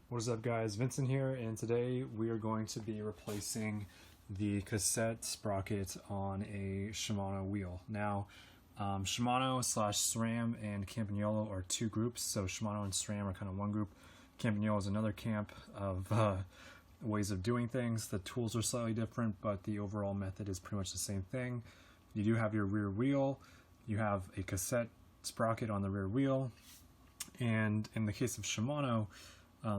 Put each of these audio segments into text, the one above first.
What is up, guys? Vincent here, and today we are going to be replacing the cassette sprocket on a Shimano wheel. Now, Shimano / SRAM and Campagnolo are two groups, so Shimano and SRAM are kind of one group. Campagnolo is another camp of ways of doing things. The tools are slightly different, but the overall method is pretty much the same thing. You do have your rear wheel, you have a cassette sprocket on the rear wheel, and in the case of Shimano,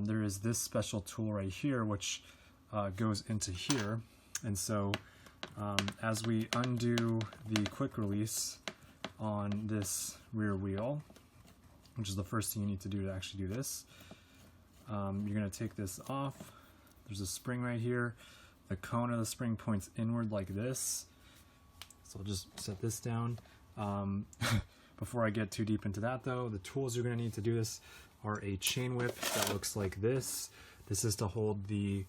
there is this special tool right here which goes into here, and so as we undo the quick release on this rear wheel, which is the first thing you need to do to actually do this, you're going to take this off. There's a spring right here. The cone of the spring points inward like this, so I'll just set this down. Before I get too deep into that though, the tools you're going to need to do this are a chain whip that looks like this. This is to hold the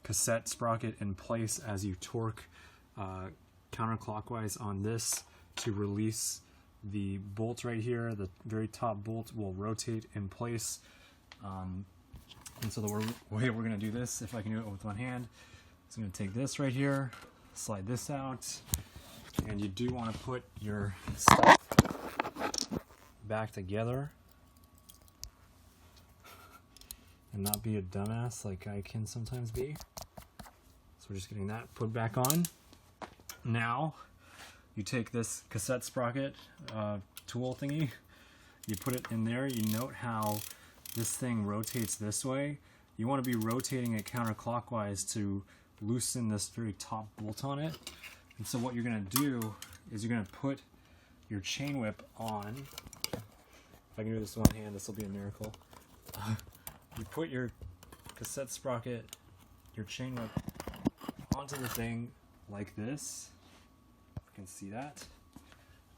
cassette sprocket in place as you torque counterclockwise on this to release the bolt right here. The very top bolt will rotate in place. And so the way we're going to do this, if I can do it with one hand, is I'm going to take this right here, slide this out, and you do want to put your stuff back together and not be a dumbass like I can sometimes be. So we're just getting that put back on. Now you take this cassette sprocket tool thingy, you put it in there. You note how this thing rotates this way. You want to be rotating it counterclockwise to loosen this very top bolt on it. And so what you're going to do is you're going to put your chain whip on. If I can do this with one hand, this will be a miracle. You put your cassette sprocket, your chain whip, onto the thing like this. You can see that.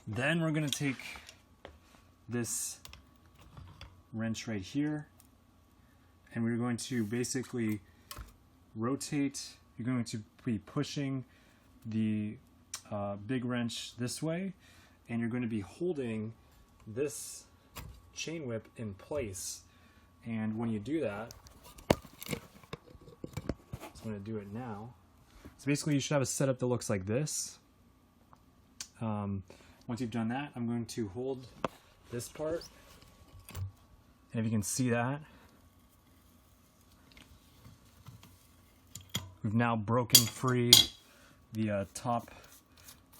Then we're going to take this wrench right here, and we're going to basically rotate. You're going to be pushing the big wrench this way, and you're going to be holding this chain whip in place. And when you do that, so I'm going to do it now. So basically you should have a setup that looks like this. Once you've done that, I'm going to hold this part, and if you can see that, we've now broken free the top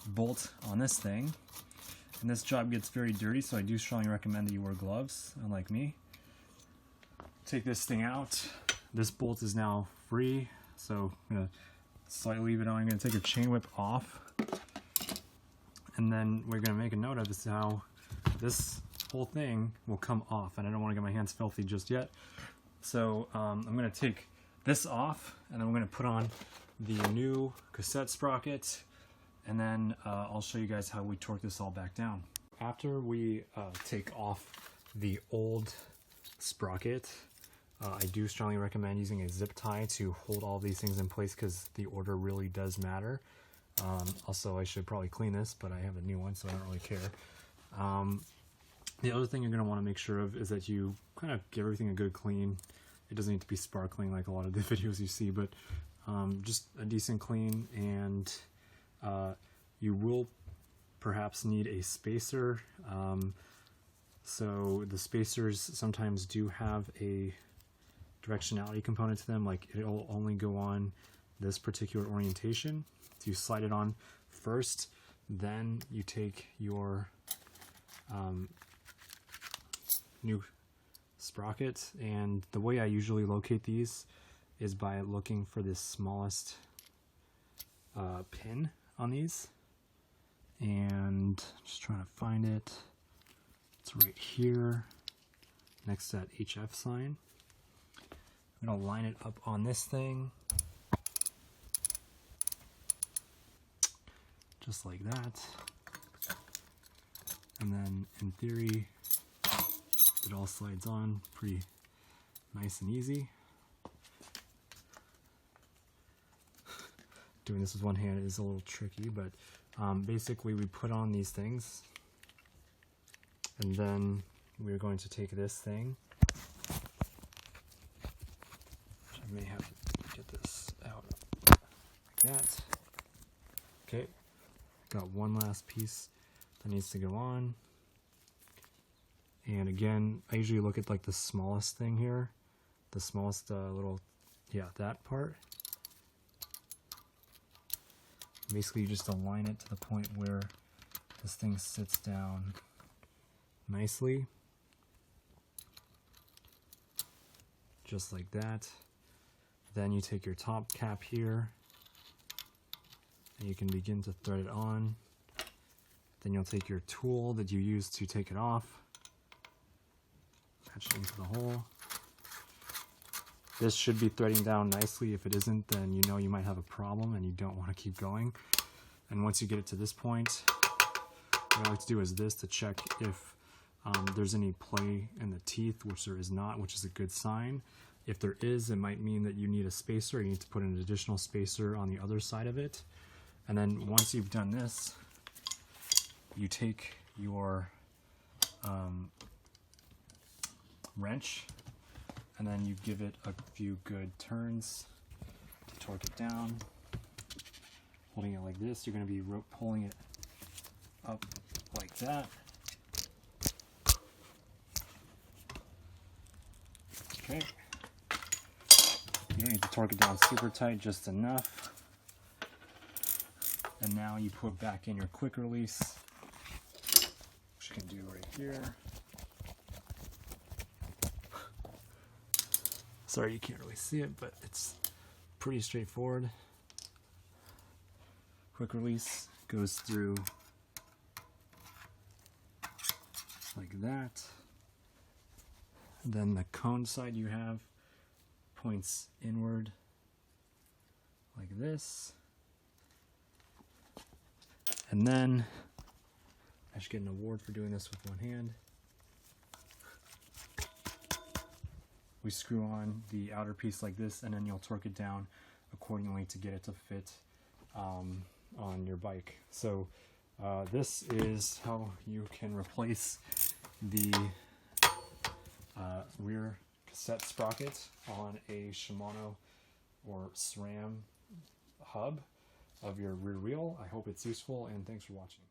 bolt on this thing. And this job gets very dirty, so I do strongly recommend that you wear gloves, unlike me. Take this thing out. This bolt is now free, so I'm going to slightly leave it on. I'm going to take your chain whip off, and then we're going to make a note of this, how this whole thing will come off, and I don't want to get my hands filthy just yet. So I'm going to take this off, and I'm going to put on the new cassette sprocket, and then I'll show you guys how we torque this all back down. After we take off the old sprocket, I do strongly recommend using a zip tie to hold all these things in place, because the order really does matter. Also, I should probably clean this, but I have a new one, so I don't really care. The other thing you're going to want to make sure of is that you kind of give everything a good clean. It doesn't need to be sparkling like a lot of the videos you see, but just a decent clean. And you will perhaps need a spacer. So the spacers sometimes do have a directionality component to them, like it'll only go on this particular orientation. So you slide it on first, then you take your new sprocket, and the way I usually locate these is by looking for this smallest pin on these, and just trying to find it. It's right here next to that HF sign. I'm going to line it up on this thing just like that, and then in theory it all slides on pretty nice and easy. Doing this with one hand is a little tricky, but basically we put on these things, and then we're going to take this thing may have to get this out like that. Okay, got one last piece that needs to go on. And again, I usually look at like the smallest thing here, the smallest little, yeah, that part. Basically, you just align it to the point where this thing sits down nicely, just like that. Then you take your top cap here, and you can begin to thread it on. Then you'll take your tool that you use to take it off, catch it into the hole. This should be threading down nicely. If it isn't, then you know you might have a problem and you don't want to keep going. And once you get it to this point, what I like to do is this to check if there's any play in the teeth, which there is not, which is a good sign. If there is, it might mean that you need a spacer. You need to put an additional spacer on the other side of it. And then once you've done this, you take your wrench, and then you give it a few good turns to torque it down. Holding it like this, you're going to be pulling it up like that. Okay. You don't need to torque it down super tight, just enough. And now you put back in your quick release, which you can do right here. Sorry you can't really see it, but it's pretty straightforward. Quick release goes through like that. Then the cone side you have points inward like this. And then I should get an award for doing this with one hand. We screw on the outer piece like this, and then you'll torque it down accordingly to get it to fit on your bike. So this is how you can replace the rear cassette sprocket on a Shimano or SRAM hub of your rear wheel. I hope it's useful, and thanks for watching.